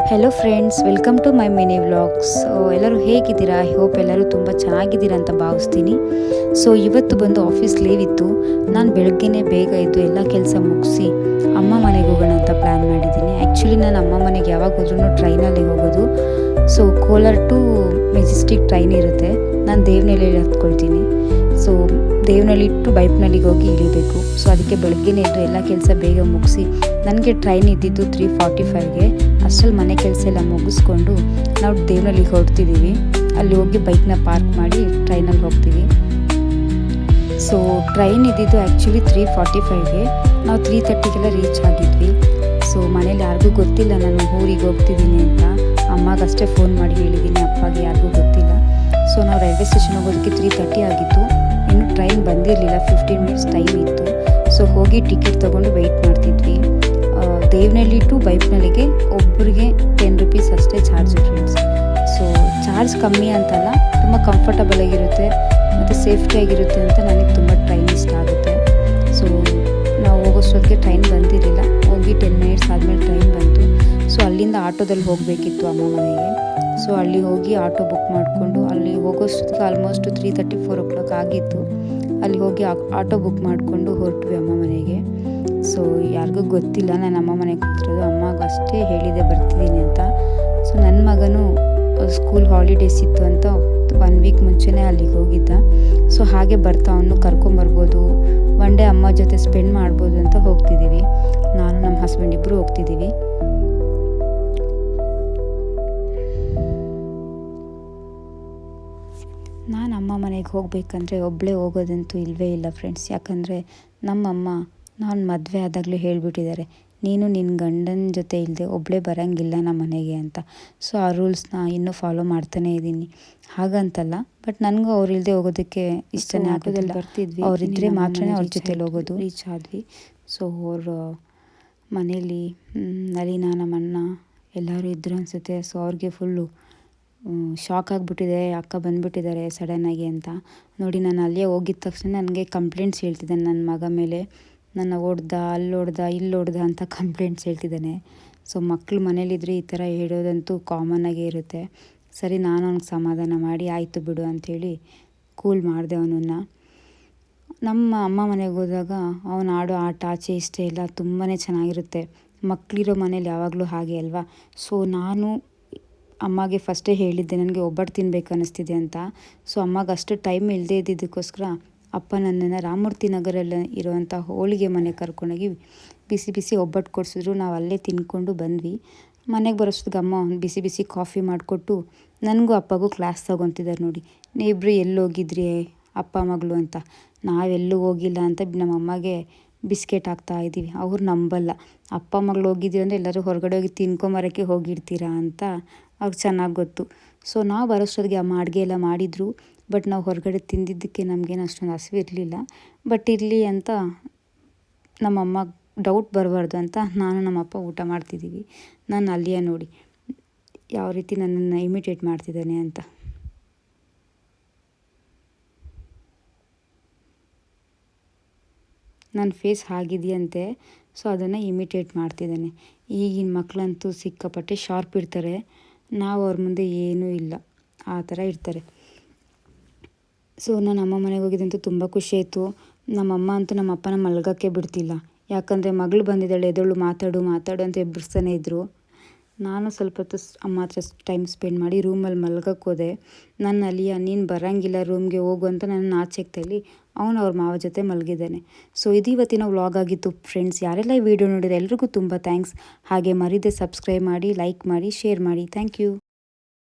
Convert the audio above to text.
Hello friends, welcome to my mini vlogs. ಎಲ್ಲರೂ ಹೇಗಿದ್ದೀರಾ? I hope ಎಲ್ಲರೂ ತುಂಬ ಚೆನ್ನಾಗಿದ್ದೀರಾ ಅಂತ ಭಾವಿಸ್ತೀನಿ. ಇವತ್ತು ಬಂದು ಆಫೀಸ್ ಲೀವ್ ಇತ್ತು. ನಾನು ಬೆಳಗ್ಗೆನೇ ಬೇಗ ಇದ್ದು ಎಲ್ಲ ಕೆಲಸ ಮುಗಿಸಿ ಅಮ್ಮ ಮನೆಗೆ ಹೋಗೋಣ ಅಂತ ಪ್ಲ್ಯಾನ್ ಮಾಡಿದ್ದೀನಿ. ಆ್ಯಕ್ಚುಲಿ ನಾನು ಅಮ್ಮ ಮನೆಗೆ ಯಾವಾಗ ಹೋದ್ರೂ ಟ್ರೈನಲ್ಲಿ ಹೋಗೋದು. ಕೋಲಾರ ಟು ಮೆಜೆಸ್ಟಿಕ್ ಟ್ರೈನ್ ಇರುತ್ತೆ. ನಾನು ದೇವನಹಳ್ಳಿಯಲ್ಲಿ ಹತ್ಕೊಳ್ತೀನಿ. ದೇವನಹಳ್ಳಿ ಟು ಬೈಪ್ನಳ್ಳಿಗೆ ಹೋಗಿ ಇಳಿಬೇಕು. ಅದಕ್ಕೆ ಬೆಳಗ್ಗೆನೇ ಇದ್ದು ಎಲ್ಲ ಕೆಲಸ ಬೇಗ ಮುಗಿಸಿ, ನನಗೆ ಟ್ರೈನ್ ಇದ್ದಿದ್ದು 3:45ಗೆ. ಅಷ್ಟರಲ್ಲಿ ಮನೆ ಕೆಲಸ ಎಲ್ಲ ಮುಗಿಸ್ಕೊಂಡು ನಾವು ದೇವನಹಳ್ಳಿಗೆ ಹೊರಡ್ತಿದ್ದೀವಿ. ಅಲ್ಲಿ ಹೋಗಿ ಬೈಕ್ನ ಪಾರ್ಕ್ ಮಾಡಿ ಟ್ರೈನಲ್ಲಿ ಹೋಗ್ತೀವಿ. ಟ್ರೈನ್ ಇದ್ದಿದ್ದು ಆ್ಯಕ್ಚುಲಿ 3:45ಗೆ. ನಾವು 3:30ಗೆಲ್ಲ ರೀಚ್ ಆಗಿದ್ವಿ. ಮನೇಲಿ ಯಾರಿಗೂ ಗೊತ್ತಿಲ್ಲ ನಾನು ಊರಿಗೆ ಹೋಗ್ತಿದ್ದೀನಿ ಅಂತ. ಅಮ್ಮಗಷ್ಟೇ ಫೋನ್ ಮಾಡಿ ಹೇಳಿದ್ದೀನಿ, ಅಪ್ಪಗೆ ಯಾರಿಗೂ ಗೊತ್ತಿಲ್ಲ. ನಾವು ರೈಲ್ವೆ ಸ್ಟೇಷನ್ ಹೋಗೋದಕ್ಕೆ 3:30 ಆಗಿತ್ತು. ಇನ್ನು ಟ್ರೈನ್ ಬಂದಿರಲಿಲ್ಲ, 15 ಮಿನಿಟ್ಸ್ ಟೈಮ್ ಇತ್ತು. ಹೋಗಿ ಟಿಕೆಟ್ ತೊಗೊಂಡು ವೆಯ್ಟ್ ಮಾಡ್ತಿದ್ವಿ. ದೇವನಹಳ್ಳಿ ಟು ಬೈಪ್ನಳ್ಳಿಗೆ ಒಬ್ಬರಿಗೆ 10 ರೂಪೀಸ್ ಅಷ್ಟೇ ಚಾರ್ಜ್ ಫ್ರೆಂಡ್ಸ್. ಚಾರ್ಜ್ ಕಮ್ಮಿ ಅಂತಲ್ಲ, ತುಂಬ ಕಂಫರ್ಟಬಲ್ ಆಗಿರುತ್ತೆ ಮತ್ತು ಸೇಫ್ಟಿಯಾಗಿರುತ್ತೆ ಅಂತ ನನಗೆ ತುಂಬ ಟ್ರೈನ್ ಇಷ್ಟ ಆಗುತ್ತೆ. ನಾವು ಹೋಗೋಷ್ಟೊತ್ತಿಗೆ ಟ್ರೈನ್ ಬಂದಿರಲಿಲ್ಲ. ಹೋಗಿ 10 ಮಿನಿಟ್ಸ್ ಆದಮೇಲೆ ಟ್ರೈನ್ ಬಂತು. ಅಲ್ಲಿಂದ ಆಟೋದಲ್ಲಿ ಹೋಗಬೇಕಿತ್ತು ಅಮ್ಮ ಮನೆಗೆ. ಅಲ್ಲಿ ಹೋಗಿ ಆಟೋ ಬುಕ್ ಮಾಡಿಕೊಂಡು ಅಲ್ಲಿ ಹೋಗೋಷ್ಟೊತ್ತಿಗೆ ಆಲ್ಮೋಸ್ಟ್ 3:30-4 o'clock ಆಗಿತ್ತು. ಅಲ್ಲಿ ಹೋಗಿ ಆಟೋ ಬುಕ್ ಮಾಡಿಕೊಂಡು ಹೊರಟ್ವಿ ಅಮ್ಮ ಮನೆಗೆ. ಯಾರಿಗೂ ಗೊತ್ತಿಲ್ಲ ನಾನು ಅಮ್ಮ ಮನೆಗೆ ಹೋಗ್ತಿರೋದು. ಅಮ್ಮಗೆ ಅಷ್ಟೇ ಹೇಳಿದೆ ಬರ್ತಿದ್ದೀನಿ ಅಂತ. ನನ್ನ ಮಗನೂ ಸ್ಕೂಲ್ ಹಾಲಿಡೇಸ್ ಇತ್ತು ಅಂತ 1 ವೀಕ್ ಮುಂಚೆನೇ ಅಲ್ಲಿಗೆ ಹೋಗಿದ್ದ. ಹಾಗೆ ಬರ್ತಾ ಅವನು ಕರ್ಕೊಂಬರ್ಬೋದು, ಒನ್ ಡೇ ಅಮ್ಮ ಜೊತೆ ಸ್ಪೆಂಡ್ ಮಾಡ್ಬೋದು ಅಂತ ಹೋಗ್ತಿದ್ದೀವಿ. ನಾನು ನಮ್ಮ ಹಸ್ಬೆಂಡ್ ಇಬ್ಬರು ಹೋಗ್ತಿದ್ದೀವಿ. ನಾನು ಅಮ್ಮ ಮನೆಗೆ ಹೋಗಬೇಕಂದ್ರೆ ಒಬ್ಬಳೇ ಹೋಗೋದಂತೂ ಇಲ್ಲವೇ ಇಲ್ಲ ಫ್ರೆಂಡ್ಸ್. ಯಾಕಂದರೆ ನಮ್ಮಮ್ಮ ನಾನು ಮದುವೆ ಆದಾಗಲೇ ಹೇಳಿಬಿಟ್ಟಿದ್ದಾರೆ, ನೀನು ನಿನ್ನ ಗಂಡನ ಜೊತೆ ಇಲ್ಲದೆ ಒಬ್ಬಳೇ ಬರೋಂಗಿಲ್ಲ ನಮ್ಮ ಮನೆಗೆ ಅಂತ. ಆ ರೂಲ್ಸ್ನ ಇನ್ನೂ ಫಾಲೋ ಮಾಡ್ತಾನೇ ಇದ್ದೀನಿ. ಹಾಗಂತಲ್ಲ, ಬಟ್ ನನಗೂ ಅವ್ರಿಲ್ಲದೆ ಹೋಗೋದಕ್ಕೆ ಇಷ್ಟನೇ ಆಗೋದಿಲ್ಲ. ಬರ್ತಿದ್ವಿ, ಅವರಿದ್ದರೆ ಮಾತ್ರ ಅವ್ರ ಜೊತೆಲಿ ಹೋಗೋದು. ರೀಚ್ ಆದ್ವಿ. ಅವ್ರ ಮನೇಲಿ ನಲಿನ ನಮ್ಮಣ್ಣ ಎಲ್ಲರೂ ಇದ್ದರು ಅನಿಸುತ್ತೆ. ಅವ್ರಿಗೆ ಫುಲ್ಲು ಶಾಕ್ ಆಗಿಬಿಟ್ಟಿದೆ, ಅಕ್ಕ ಬಂದುಬಿಟ್ಟಿದ್ದಾರೆ ಸಡನ್ನಾಗಿ ಅಂತ. ನೋಡಿ, ನಾನು ಅಲ್ಲೇ ಹೋಗಿದ ತಕ್ಷಣ ನನಗೆ ಕಂಪ್ಲೇಂಟ್ಸ್ ಹೇಳ್ತಿದ್ದಾನೆ ನನ್ನ ಮಗ ಮೇಲೆ. ನನ್ನ ಹೊಡ್ದ, ಅಲ್ಲಿ ಹೊಡ್ದ, ಇಲ್ಲಿ ಹೊಡ್ದ ಅಂತ ಕಂಪ್ಲೇಂಟ್ಸ್ ಹೇಳ್ತಿದ್ದಾನೆ. ಮಕ್ಕಳು ಮನೇಲಿದ್ರೆ ಈ ಥರ ಹೇಳೋದಂತೂ ಕಾಮನ್ನಾಗೇ ಇರುತ್ತೆ. ಸರಿ, ನಾನು ಅವ್ನಿಗೆ ಸಮಾಧಾನ ಮಾಡಿ ಆಯಿತು ಬಿಡು ಅಂಥೇಳಿ ಕೂಲ್ ಮಾಡಿದೆ ಅವನನ್ನು. ನಮ್ಮ ಅಮ್ಮ ಮನೆಗೆ ಹೋದಾಗ ಅವನು ಆಡೋ ಆಟ ಚೇಷ್ಟೆ ಎಲ್ಲ ತುಂಬಾ ಚೆನ್ನಾಗಿರುತ್ತೆ. ಮಕ್ಕಳಿರೋ ಮನೇಲಿ ಯಾವಾಗಲೂ ಹಾಗೆ ಅಲ್ವಾ. ನಾನು ಅಮ್ಮಗೆ ಫಸ್ಟೇ ಹೇಳಿದ್ದೆ ನನಗೆ ಒಬ್ಬಟ್ಟು ತಿನ್ಬೇಕು ಅನ್ನಿಸ್ತಿದೆ ಅಂತ. ಅಮ್ಮಗೆ ಅಷ್ಟು ಟೈಮ್ ಇಲ್ಲದೇ ಇದ್ದಿದ್ದಕ್ಕೋಸ್ಕರ ಅಪ್ಪ ನನ್ನನ್ನು ರಾಮಮೂರ್ತಿ ನಗರಲ್ಲಿ ಇರುವಂಥ ಹೋಳಿಗೆ ಮನೆಗೆ ಕರ್ಕೊಂಡೋಗಿ ಬಿಸಿ ಬಿಸಿ ಒಬ್ಬಟ್ಟು ಕೊಡಿಸಿದ್ರು. ನಾವು ಅಲ್ಲೇ ತಿನ್ಕೊಂಡು ಬಂದ್ವಿ. ಮನೆಗೆ ಬರೋಷ್ಟೊತ್ತಿಗೆ ಅಮ್ಮ ಒಂದು ಬಿಸಿ ಬಿಸಿ ಕಾಫಿ ಮಾಡಿಕೊಟ್ಟು ನನಗೂ ಅಪ್ಪಗೂ ಕ್ಲಾಸ್ ತಗೊತಿದ್ದಾರೆ. ನೋಡಿ, ನೀವಿಬ್ಬರು ಎಲ್ಲೋಗಿದ್ರಿ ಅಪ್ಪ ಮಗಳು ಅಂತ. ನಾವೆಲ್ಲೂ ಹೋಗಿಲ್ಲ ಅಂತ ನಮ್ಮಮ್ಮಗೆ ಬಿಸ್ಕೆಟ್ ಹಾಕ್ತಾಯಿದ್ದೀವಿ. ಅವ್ರು ನಂಬಲ್ಲ. ಅಪ್ಪ ಮಗಳು ಹೋಗಿದ್ದೀವಿ ಅಂದರೆ ಎಲ್ಲರೂ ಹೊರಗಡೆ ಹೋಗಿ ತಿನ್ಕೊಂಬರೋಕ್ಕೆ ಹೋಗಿರ್ತೀರಾ ಅಂತ ಅವ್ರಿಗೆ ಚೆನ್ನಾಗಿ ಗೊತ್ತು. ನಾವು ಬರೋಷ್ಟೊತ್ತಿಗೆ ಅಮ್ಮ ಅಡುಗೆ ಎಲ್ಲ ಮಾಡಿದರು. ಬಟ್ ನಾವು ಹೊರಗಡೆ ತಿಂದಿದ್ದಕ್ಕೆ ನಮಗೇನು ಅಷ್ಟೊಂದು ಹಸಿವು ಇರಲಿಲ್ಲ. ಬಟ್ ಇರಲಿ ಅಂತ ನಮ್ಮಮ್ಮ ಡೌಟ್ ಬರಬಾರ್ದು ಅಂತ ನಾನು ನಮ್ಮಪ್ಪ ಊಟ ಮಾಡ್ತಿದ್ದೀವಿ. ನಾನು ಅಲ್ಲಿಯೇ ನೋಡಿ ಯಾವ ರೀತಿ ನನ್ನನ್ನು ಇಮಿಟೇಟ್ ಮಾಡ್ತಿದ್ದಾನೆ ಅಂತ. ನನ್ನ ಫೇಸ್ ಆಗಿದೆಯಂತೆ. ಅದನ್ನು ಇಮಿಟೇಟ್ ಮಾಡ್ತಿದ್ದಾನೆ. ಈಗಿನ ಮಕ್ಕಳಂತೂ ಸಿಕ್ಕಾಪಟ್ಟೆ ಶಾರ್ಪ್ ಇರ್ತಾರೆ. ನಾವು ಅವ್ರ ಮುಂದೆ ಏನೂ ಇಲ್ಲ, ಆ ಥರ ಇರ್ತಾರೆ. ನಾನು ಅಮ್ಮ ಮನೆಗೆ ಹೋಗಿದ್ದಂತೂ ತುಂಬ ಖುಷಿಯಾಯಿತು. ನಮ್ಮಮ್ಮ ಅಂತೂ ನಮ್ಮ ಅಪ್ಪನ ಮಲ್ಗೋಕ್ಕೆ ಬಿಡ್ತಿಲ್ಲ. ಯಾಕಂದರೆ ಮಗಳು ಬಂದಿದ್ದಾಳೆ, ಎದಳು ಮಾತಾಡು ಅಂತ ಎಬ್ಬರಿಸ್ತಾನೆ ಇದ್ದರು. ನಾನು ಸ್ವಲ್ಪ ಹೊತ್ತು ಅಮ್ಮ ಹತ್ರ ಟೈಮ್ ಸ್ಪೆಂಡ್ ಮಾಡಿ ರೂಮಲ್ಲಿ ಮಲ್ಗೋಕ್ಕೆ ಹೋದೆ. ನನ್ನ ಅಲಿಯ ನೀನು ಬರೋಂಗಿಲ್ಲ ರೂಮ್ಗೆ ಹೋಗು ಅಂತ ನನ್ನ ಆಚೆಗ್ತಲ್ಲಿ ಅವನು ಅವ್ರ ಮಾವ ಜೊತೆ ಮಲಗಿದ್ದಾನೆ. ಇದು ಇವತ್ತಿನ ವ್ಲಾಗ್ ಆಗಿತ್ತು ಫ್ರೆಂಡ್ಸ್. ಯಾರೆಲ್ಲ ಈ ವಿಡಿಯೋ ನೋಡಿದ್ರೆ ಎಲ್ರಿಗೂ ತುಂಬ ಥ್ಯಾಂಕ್ಸ್. ಹಾಗೆ ಮರೀದೆ ಸಬ್ಸ್ಕ್ರೈಬ್ ಮಾಡಿ, ಲೈಕ್ ಮಾಡಿ, ಶೇರ್ ಮಾಡಿ. Thank you.